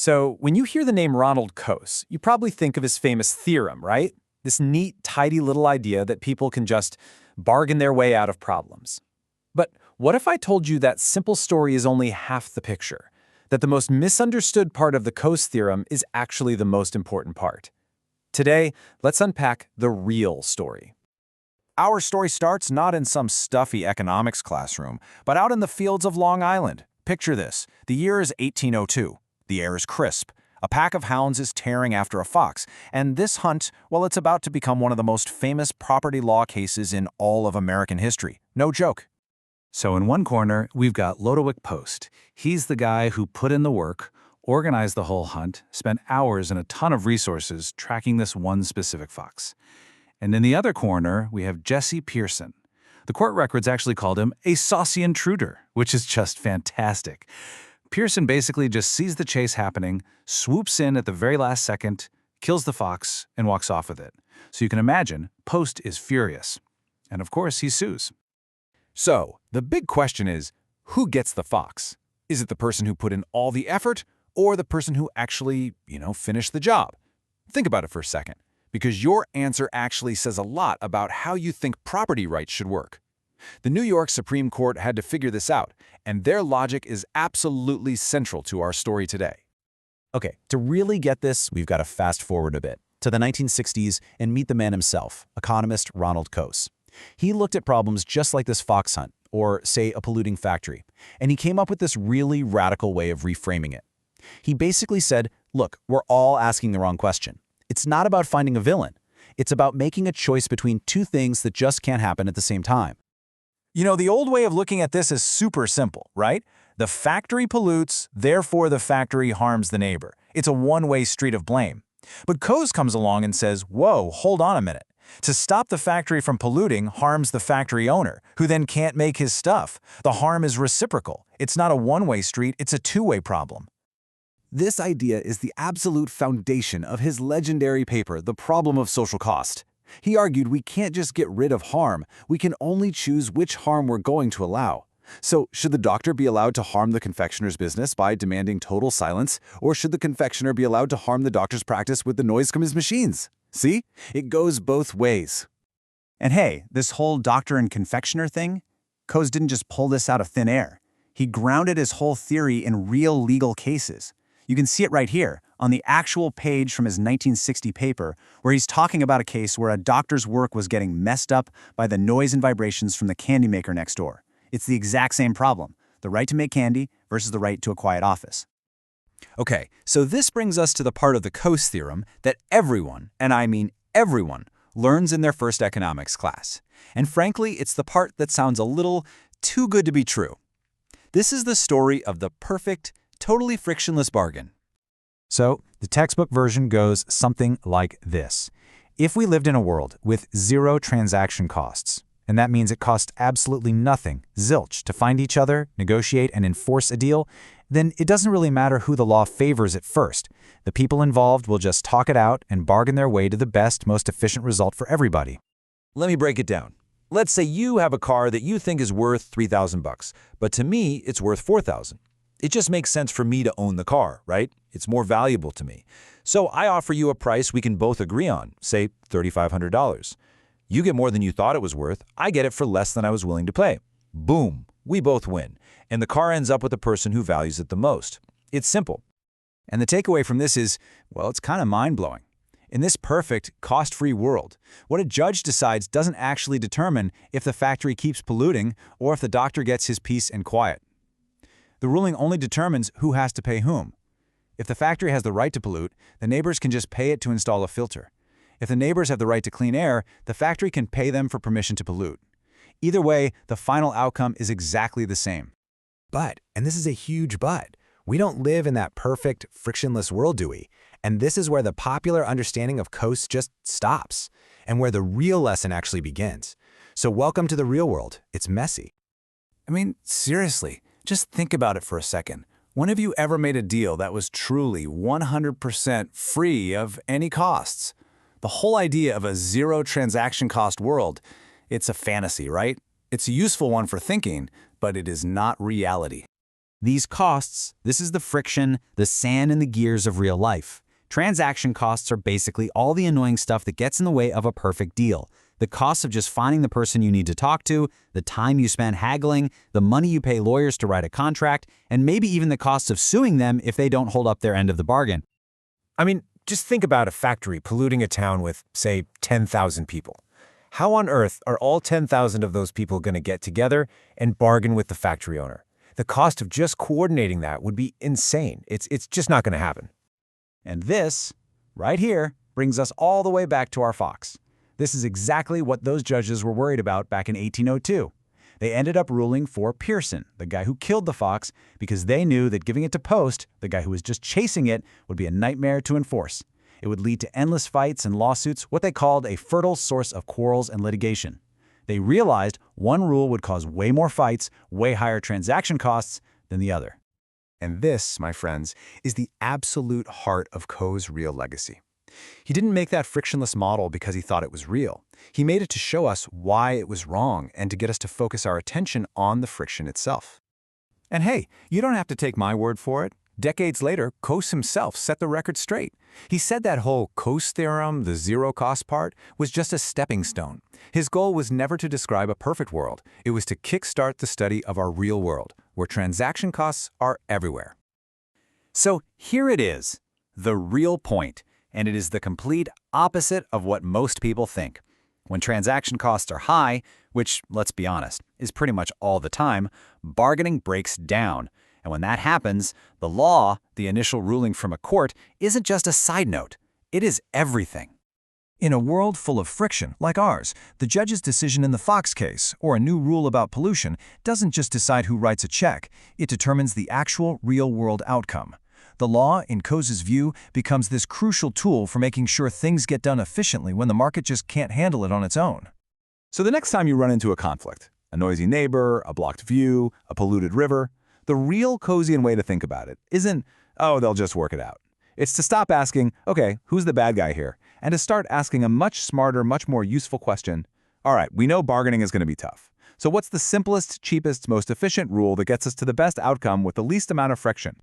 So, when you hear the name Ronald Coase, you probably think of his famous theorem, right? This neat, tidy little idea that people can just bargain their way out of problems. But what if I told you that simple story is only half the picture? That the most misunderstood part of the Coase theorem is actually the most important part? Today, let's unpack the real story. Our story starts not in some stuffy economics classroom, but out in the fields of Long Island. Picture this. The year is 1802. The air is crisp. A pack of hounds is tearing after a fox, and this hunt, well, it's about to become one of the most famous property law cases in all of American history. No joke. So in one corner, we've got Lodowick Post. He's the guy who put in the work, organized the whole hunt, spent hours and a ton of resources tracking this one specific fox. And in the other corner, we have Jesse Pearson. The court records actually called him a saucy intruder, which is just fantastic. Pearson basically just sees the chase happening, swoops in at the very last second, kills the fox, and walks off with it. So you can imagine, Post is furious. And of course, he sues. So, the big question is, who gets the fox? Is it the person who put in all the effort, or the person who actually, finished the job? Think about it for a second, because your answer actually says a lot about how you think property rights should work. The New York Supreme Court had to figure this out, and their logic is absolutely central to our story today. Okay, to really get this, we've got to fast forward a bit to the 1960s and meet the man himself, economist Ronald Coase. He looked at problems just like this fox hunt, or say a polluting factory, and he came up with this really radical way of reframing it. He basically said, look, we're all asking the wrong question. It's not about finding a villain. It's about making a choice between two things that just can't happen at the same time. The old way of looking at this is super simple, right? The factory pollutes, therefore the factory harms the neighbor. It's a one-way street of blame. But Coase comes along and says, whoa, hold on a minute. To stop the factory from polluting harms the factory owner, who then can't make his stuff. The harm is reciprocal. It's not a one-way street, it's a two-way problem. This idea is the absolute foundation of his legendary paper, The Problem of Social Cost. He argued we can't just get rid of harm, we can only choose which harm we're going to allow. So, should the doctor be allowed to harm the confectioner's business by demanding total silence, or should the confectioner be allowed to harm the doctor's practice with the noise from his machines? See? It goes both ways. And hey, this whole doctor and confectioner thing, Coase didn't just pull this out of thin air. He grounded his whole theory in real legal cases. You can see it right here, on the actual page from his 1960 paper, where he's talking about a case where a doctor's work was getting messed up by the noise and vibrations from the candy maker next door. It's the exact same problem, the right to make candy versus the right to a quiet office. Okay, so this brings us to the part of the Coase theorem that everyone, and I mean everyone, learns in their first economics class. And frankly, it's the part that sounds a little too good to be true. This is the story of the perfect, totally frictionless bargain. So the textbook version goes something like this. If we lived in a world with zero transaction costs, and that means it costs absolutely nothing, zilch, to find each other, negotiate, and enforce a deal, then it doesn't really matter who the law favors at first. The people involved will just talk it out and bargain their way to the best, most efficient result for everybody. Let me break it down. Let's say you have a car that you think is worth $3,000, but to me, it's worth $4,000. It just makes sense for me to own the car, right? It's more valuable to me. So I offer you a price we can both agree on, say $3,500. You get more than you thought it was worth. I get it for less than I was willing to pay. Boom, we both win. And the car ends up with the person who values it the most. It's simple. And the takeaway from this is, well, it's kind of mind-blowing. In this perfect, cost-free world, what a judge decides doesn't actually determine if the factory keeps polluting or if the doctor gets his peace and quiet. The ruling only determines who has to pay whom. If the factory has the right to pollute, the neighbors can just pay it to install a filter. If the neighbors have the right to clean air, the factory can pay them for permission to pollute. Either way, the final outcome is exactly the same. But, and this is a huge but, we don't live in that perfect, frictionless world, do we? And this is where the popular understanding of Coase just stops, and where the real lesson actually begins. So welcome to the real world. It's messy. I mean, seriously, just think about it for a second. When have you ever made a deal that was truly 100% free of any costs? The whole idea of a zero transaction cost world, it's a fantasy, right? It's a useful one for thinking, but it is not reality. These costs, this is the friction, the sand in the gears of real life. Transaction costs are basically all the annoying stuff that gets in the way of a perfect deal. The costs of just finding the person you need to talk to, the time you spend haggling, the money you pay lawyers to write a contract, and maybe even the cost of suing them if they don't hold up their end of the bargain. I mean, just think about a factory polluting a town with, say, 10,000 people. How on earth are all 10,000 of those people going to get together and bargain with the factory owner? The cost of just coordinating that would be insane. It's just not going to happen. And this, right here, brings us all the way back to our fox. This is exactly what those judges were worried about back in 1802. They ended up ruling for Pearson, the guy who killed the fox, because they knew that giving it to Post, the guy who was just chasing it, would be a nightmare to enforce. It would lead to endless fights and lawsuits, what they called a fertile source of quarrels and litigation. They realized one rule would cause way more fights, way higher transaction costs than the other. And this, my friends, is the absolute heart of Coase' real legacy. He didn't make that frictionless model because he thought it was real. He made it to show us why it was wrong and to get us to focus our attention on the friction itself. And hey, you don't have to take my word for it. Decades later, Coase himself set the record straight. He said that whole Coase Theorem, the zero-cost part, was just a stepping stone. His goal was never to describe a perfect world. It was to kickstart the study of our real world, where transaction costs are everywhere. So here it is, the real point, and it is the complete opposite of what most people think. When transaction costs are high, which, let's be honest, is pretty much all the time, bargaining breaks down. And when that happens, the law, the initial ruling from a court, isn't just a side note. It is everything. In a world full of friction, like ours, the judge's decision in the Fox case, or a new rule about pollution, doesn't just decide who writes a check, it determines the actual real-world outcome. The law, in Coase's view, becomes this crucial tool for making sure things get done efficiently when the market just can't handle it on its own. So the next time you run into a conflict, a noisy neighbor, a blocked view, a polluted river, the real Coasean way to think about it isn't, oh, they'll just work it out. It's to stop asking, okay, who's the bad guy here? And to start asking a much smarter, much more useful question. All right, we know bargaining is going to be tough. So what's the simplest, cheapest, most efficient rule that gets us to the best outcome with the least amount of friction?